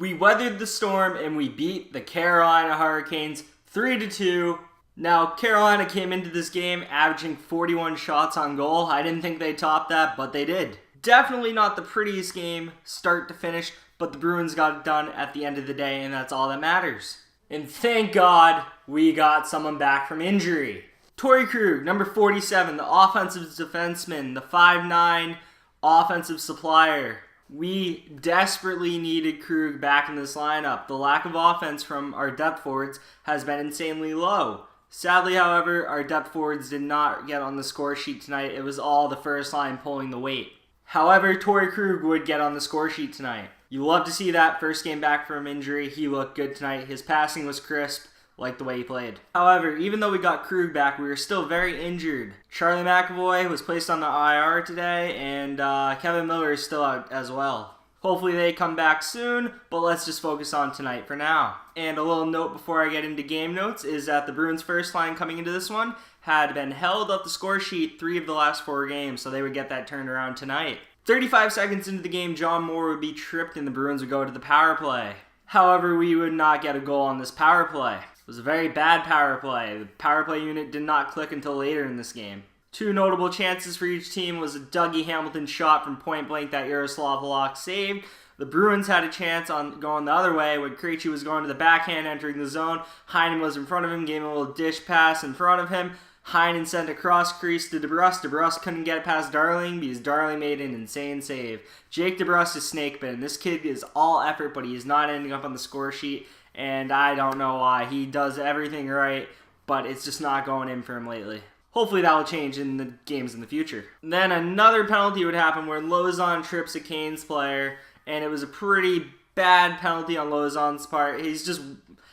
We weathered the storm and we beat the Carolina Hurricanes 3-2. Now, Carolina came into this game averaging 41 shots on goal. I didn't think they'd top that, but they did. Definitely not the prettiest game, start to finish, but the Bruins got it done at the end of the day, and that's all that matters. And thank God we got someone back from injury. Torrey Krug, number 47, the offensive defenseman, the 5'9" offensive supplier. We desperately needed Krug back in this lineup. The lack of offense from our depth forwards has been insanely low. Sadly, however, our depth forwards did not get on the score sheet tonight. It was all the first line pulling the weight. However, Torrey Krug would get on the score sheet tonight. You love to see that. First game back from injury, he looked good tonight. His passing was crisp, like the way he played. However, even though we got Krug back, we were still very injured. Charlie McAvoy was placed on the IR today, and Kevin Miller is still out as well. Hopefully they come back soon, but let's just focus on tonight for now. And a little note before I get into game notes is that the Bruins' first line coming into this one had been held up the score sheet 3 of the last 4 games, so they would get that turned around tonight. 35 seconds into the game, John Moore would be tripped and the Bruins would go to the power play. However, we would not get a goal on this power play. It was a very bad power play. The power play unit did not click until later in this game. 2 notable chances for each team was a Dougie Hamilton shot from point blank that Jaroslav Halak saved. The Bruins had a chance on going the other way when Krejci was going to the backhand, entering the zone. Heinen was in front of him, gave him a little dish pass in front of him. Heinen sent a cross crease to DeBrusk. DeBrusk couldn't get it past Darling because Darling made an insane save. Jake DeBrusk is snake bitten. This kid is all effort, but he is not ending up on the score sheet, and I don't know why. He does everything right, but it's just not going in for him lately. Hopefully that will change in the games in the future. Then another penalty would happen where Lauzon trips a Canes player, and it was a pretty bad penalty on Lauzon's part. He's just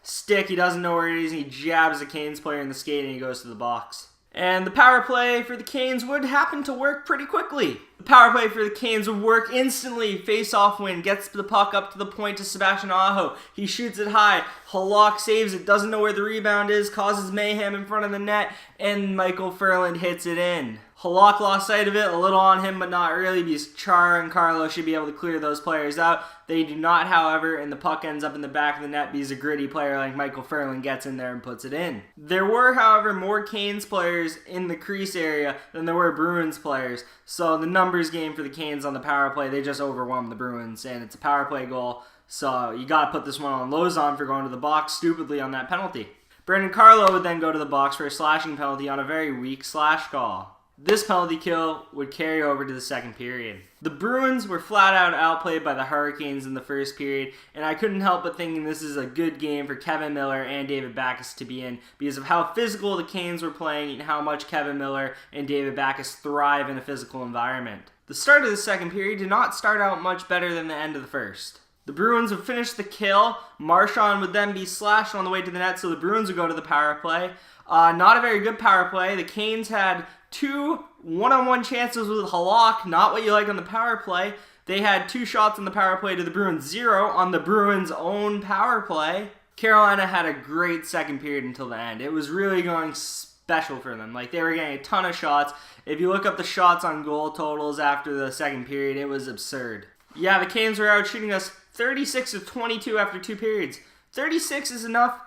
stick, he doesn't know where it is, and he jabs a Canes player in the skate and he goes to the box. And the power play for the Canes would happen to work pretty quickly. The power play for the Canes would work instantly. Face-off win, gets the puck up to the point to Sebastian Aho. He shoots it high. Halak saves it, doesn't know where the rebound is, causes mayhem in front of the net, and Michael Ferland hits it in. Halak lost sight of it, a little on him, but not really, because Char and Carlo should be able to clear those players out. They do not, however, and the puck ends up in the back of the net because a gritty player like Michael Ferland gets in there and puts it in. There were, however, more Canes players in the crease area than there were Bruins players, so the numbers game for the Canes on the power play, they just overwhelmed the Bruins, and it's a power play goal, so you got to put this one on Lauzon for going to the box stupidly on that penalty. Brandon Carlo would then go to the box for a slashing penalty on a very weak slash call. This penalty kill would carry over to the second period. The Bruins were flat out outplayed by the Hurricanes in the first period, and I couldn't help but thinking this is a good game for Kevin Miller and David Backes to be in because of how physical the Canes were playing and how much Kevin Miller and David Backes thrive in a physical environment. The start of the second period did not start out much better than the end of the first. The Bruins would finish the kill. Marchand would then be slashed on the way to the net, so the Bruins would go to the power play. Not a very good power play. The Canes had 2 one-on-one chances with Halak, not what you like on the power play. They had 2 shots on the power play to the Bruins, 0 on the Bruins' own power play. Carolina had a great second period until the end. It was really going special for them. Like, they were getting a ton of shots. If you look up the shots on goal totals after the second period, it was absurd. Yeah, the Canes were out shooting us 36 of 22 after 2 periods. 36 is enough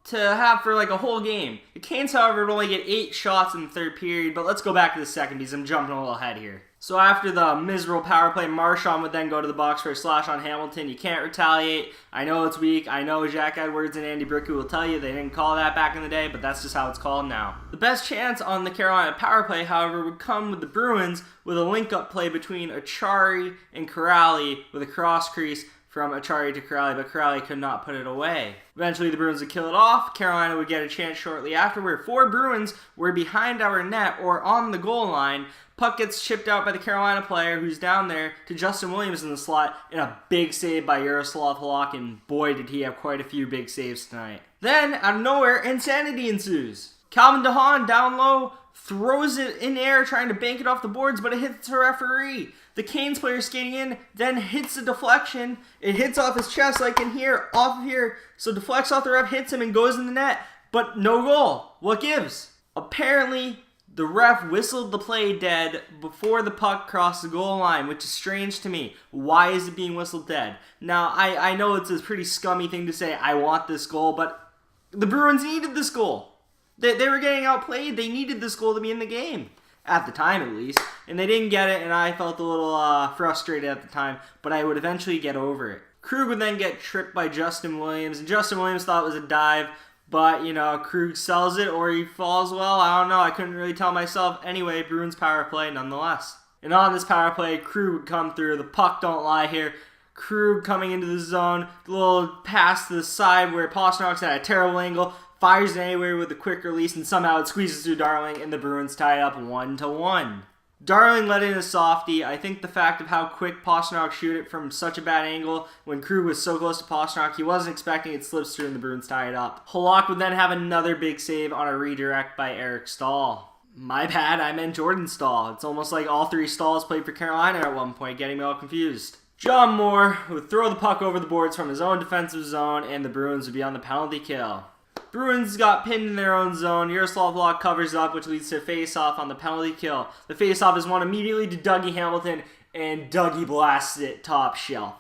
to have for like a whole game. The Canes, however, would only get 8 shots in the third period, but let's go back to the second because I'm jumping a little ahead here. So after the miserable power play, Marchand would then go to the box for a slash on Hamilton. You can't retaliate. I know it's weak. I know Jack Edwards and Andy Bricku will tell you they didn't call that back in the day, but that's just how it's called now. The best chance on the Carolina power play, however, would come with the Bruins with a link-up play between Achari and Corrali with a cross crease from Achari to Corrali, but Corrali could not put it away. Eventually, the Bruins would kill it off. Carolina would get a chance shortly after, where 4 Bruins were behind our net or on the goal line. Puck gets chipped out by the Carolina player who's down there to Justin Williams in the slot, and a big save by Jaroslav Halak, and boy did he have quite a few big saves tonight. Then, out of nowhere, insanity ensues. Calvin DeHaan down low throws it in air trying to bank it off the boards, but it hits the referee. The Canes player skating in, then hits the deflection. It hits off his chest like in here, off of here. So deflects off the ref, hits him, and goes in the net. But no goal. What gives? Apparently, The ref whistled the play dead before the puck crossed the goal line, which is strange to me. Why is it being whistled dead? Now, I know it's a pretty scummy thing to say, I want this goal, but the Bruins needed this goal. They were getting outplayed. They needed this goal to be in the game. At the time, at least. And they didn't get it, and I felt a little frustrated at the time, but I would eventually get over it. Krug would then get tripped by Justin Williams, and Justin Williams thought it was a dive, but, Krug sells it, or he falls well. I don't know. I couldn't really tell myself. Anyway, Bruins power play nonetheless. And on this power play, Krug would come through. The puck don't lie here. Krug coming into the zone. The little pass to the side where Pastrnak's at a terrible angle. Fires it anywhere with a quick release, and somehow it squeezes through Darling, and the Bruins tie it up 1-1. Darling let in a softie. I think the fact of how quick Pastrnak shoot it from such a bad angle when Krug was so close to Pastrnak, he wasn't expecting it slips through and the Bruins tie it up. Halak would then have another big save on a redirect by Eric Stahl. My bad, I meant Jordan Stahl. It's almost like all three Stahls played for Carolina at one point, getting me all confused. John Moore would throw the puck over the boards from his own defensive zone, and the Bruins would be on the penalty kill. Bruins got pinned in their own zone. Yaroslav Halak covers up, which leads to a face-off on the penalty kill. The face-off is won immediately to Dougie Hamilton, and Dougie blasts it top shelf.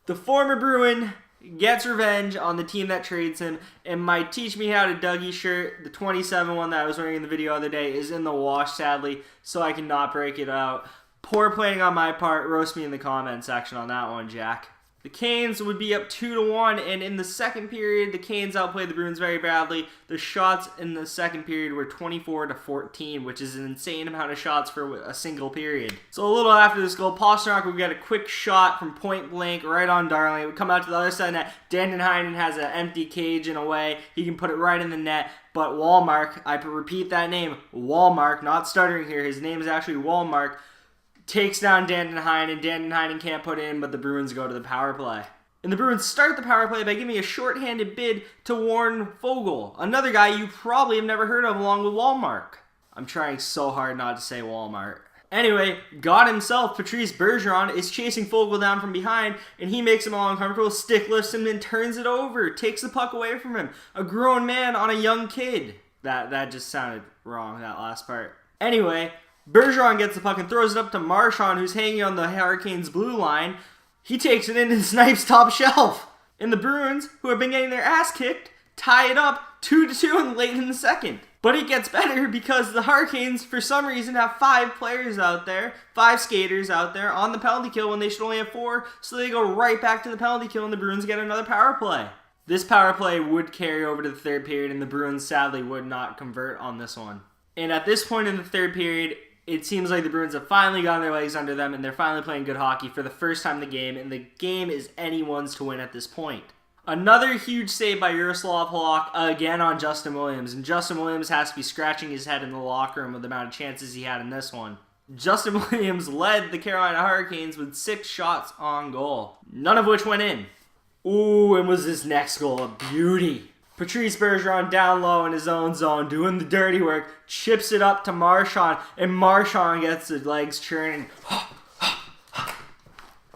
The former Bruin gets revenge on the team that trades him, and my Teach Me How to Dougie shirt, the 27 one that I was wearing in the video the other day, is in the wash, sadly, so I cannot break it out. Poor planning on my part. Roast me in the comment section on that one, Jack. The Canes would be up 2-1, and in the second period, the Canes outplayed the Bruins very badly. The shots in the second period were 24-14, which is an insane amount of shots for a single period. So a little after this goal, Pastrnak would get a quick shot from point blank right on Darling. It would come out to the other side of the net. Dandenheinen has an empty cage in a way. He can put it right in the net, but Wallmark, I repeat that name, Wallmark, not stuttering here, his name is actually Wallmark, takes down Dandenheinen. Dandenheinen can't put in, but the Bruins go to the power play. And the Bruins start the power play by giving a shorthanded bid to Warren Foegele, another guy you probably have never heard of along with Wallmark. I'm trying so hard not to say Walmart. Anyway, God himself, Patrice Bergeron, is chasing Foegele down from behind, and he makes him all uncomfortable, stick lifts him, and turns it over, takes the puck away from him. A grown man on a young kid. That just sounded wrong, that last part. Anyway, Bergeron gets the puck and throws it up to Marchand, who's hanging on the Hurricanes' blue line. He takes it in and snipes top shelf. And the Bruins, who have been getting their ass kicked, tie it up 2-2 and late in the second. But it gets better because the Hurricanes, for some reason, have 5 players out there, 5 skaters out there on the penalty kill when they should only have 4. So they go right back to the penalty kill and the Bruins get another power play. This power play would carry over to the third period, and the Bruins sadly would not convert on this one. And at this point in the third period, it seems like the Bruins have finally gotten their legs under them, and they're finally playing good hockey for the first time in the game, and the game is anyone's to win at this point. Another huge save by Yaroslav Halak, again on Justin Williams, and Justin Williams has to be scratching his head in the locker room with the amount of chances he had in this one. Justin Williams led the Carolina Hurricanes with 6 shots on goal, none of which went in. Ooh, and was this next goal a beauty. Patrice Bergeron down low in his own zone, doing the dirty work, chips it up to Marchand, and Marchand gets his legs churning.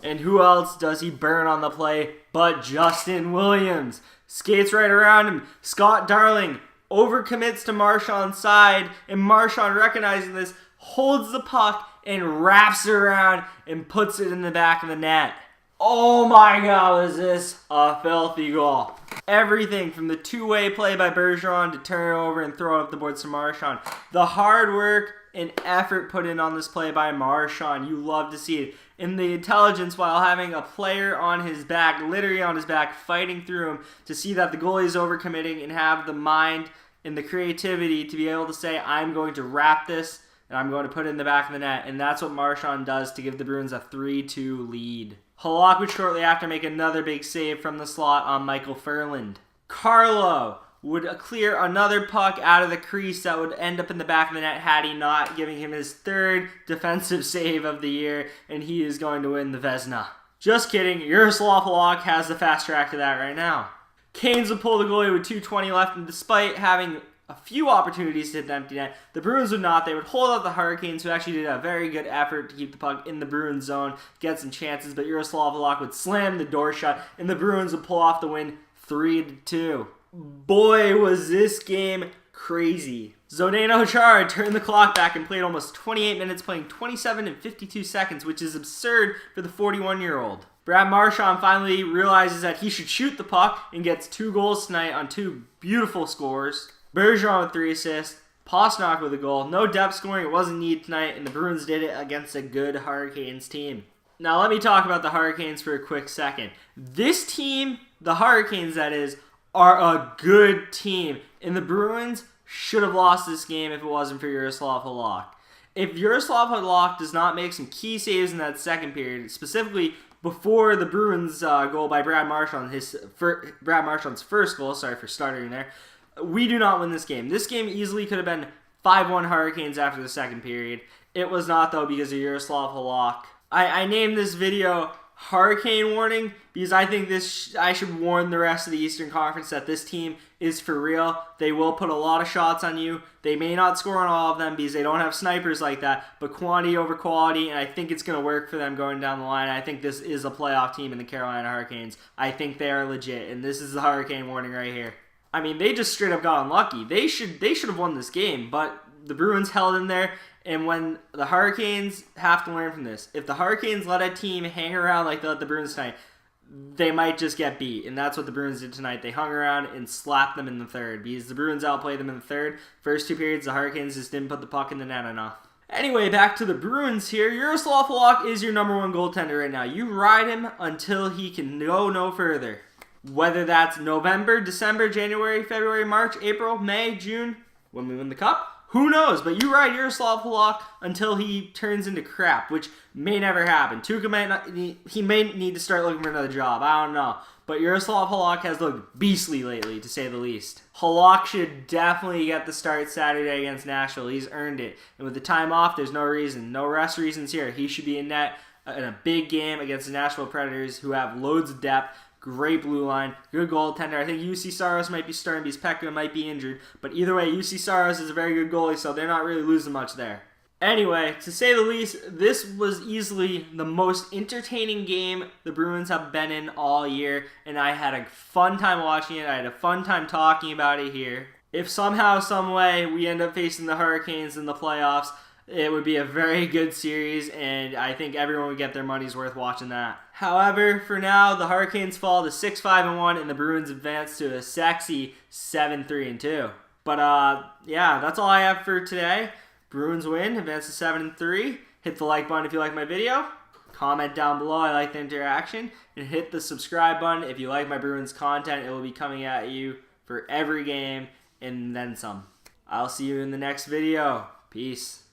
And who else does he burn on the play but Justin Williams? Skates right around him. Scott Darling overcommits to Marchand's side, and Marchand, recognizing this, holds the puck and wraps it around and puts it in the back of the net. Oh my God, was this a filthy goal. Everything from the two-way play by Bergeron to turn it over and throw it up the boards to Marchand. The hard work and effort put in on this play by Marchand, you love to see it. And the intelligence while having a player on his back, literally on his back, fighting through him to see that the goalie is overcommitting and have the mind and the creativity to be able to say, I'm going to wrap this and I'm going to put it in the back of the net. And that's what Marchand does to give the Bruins a 3-2 lead. Halak would shortly after make another big save from the slot on Michael Ferland. Carlo would clear another puck out of the crease that would end up in the back of the net had he not, giving him his 3rd defensive save of the year, and he is going to win the Vezina. Just kidding, Yaroslav Halak has the fast track to that right now. Canes would pull the goalie with 2:20 left, and despite having a few opportunities to hit the empty net, the Bruins would not. They would hold out the Hurricanes, who actually did a very good effort to keep the puck in the Bruins zone, get some chances, but Yaroslav Halak would slam the door shut, and the Bruins would pull off the win 3-2. Boy, was this game crazy. Zdeno Chara turned the clock back and played almost 28 minutes, playing 27 and 52 seconds, which is absurd for the 41-year-old. Brad Marchand finally realizes that he should shoot the puck and gets 2 goals tonight on 2 beautiful scores. Bergeron with 3 assists, Pastrnak with a goal. No depth scoring, it wasn't needed tonight, and the Bruins did it against a good Hurricanes team. Now let me talk about the Hurricanes for a quick second. This team, the Hurricanes that is, are a good team, and the Bruins should have lost this game if it wasn't for Jaroslav Halak. If Jaroslav Halak does not make some key saves in that second period, specifically before the Bruins goal by Brad Marchand, Brad Marchand's first goal, sorry for stuttering there, we do not win this game. This game easily could have been 5-1 Hurricanes after the second period. It was not, though, because of Jaroslav Halak. I named this video Hurricane Warning because I think I should warn the rest of the Eastern Conference that this team is for real. They will put a lot of shots on you. They may not score on all of them because they don't have snipers like that, but quantity over quality, and I think it's going to work for them going down the line. I think this is a playoff team in the Carolina Hurricanes. I think they are legit, and this is the Hurricane Warning right here. I mean, they just straight up got unlucky. They should have won this game, but the Bruins held in there. And when the Hurricanes have to learn from this, if the Hurricanes let a team hang around like they let the Bruins tonight, they might just get beat. And that's what the Bruins did tonight. They hung around and slapped them in the third because the Bruins outplayed them in the third. First 2 periods, the Hurricanes just didn't put the puck in the net enough. Anyway, back to the Bruins here. Jaroslav Halak is your number 1 goaltender right now. You ride him until he can go no further. Whether that's November, December, January, February, March, April, May, June, when we win the Cup, who knows? But you ride Jaroslav Halak until he turns into crap, which may never happen. He may need to start looking for another job. I don't know. But Jaroslav Halak has looked beastly lately, to say the least. Halak should definitely get the start Saturday against Nashville. He's earned it. And with the time off, there's no reason. No rest reasons here. He should be in net in a big game against the Nashville Predators, who have loads of depth. Great blue line, good goaltender. I think UC Saros might be starting because Pekka might be injured. But either way, UC Saros is a very good goalie, so they're not really losing much there. Anyway, to say the least, this was easily the most entertaining game the Bruins have been in all year, and I had a fun time watching it. I had a fun time talking about it here. If somehow, some way, we end up facing the Hurricanes in the playoffs, it would be a very good series, and I think everyone would get their money's worth watching that. However, for now, the Hurricanes fall to 6-5-1, and the Bruins advance to a sexy 7-3-2. But, yeah, that's all I have for today. Bruins win, advance to 7-3. Hit the like button if you like my video. Comment down below, I like the interaction. And hit the subscribe button if you like my Bruins content. It will be coming at you for every game and then some. I'll see you in the next video. Peace.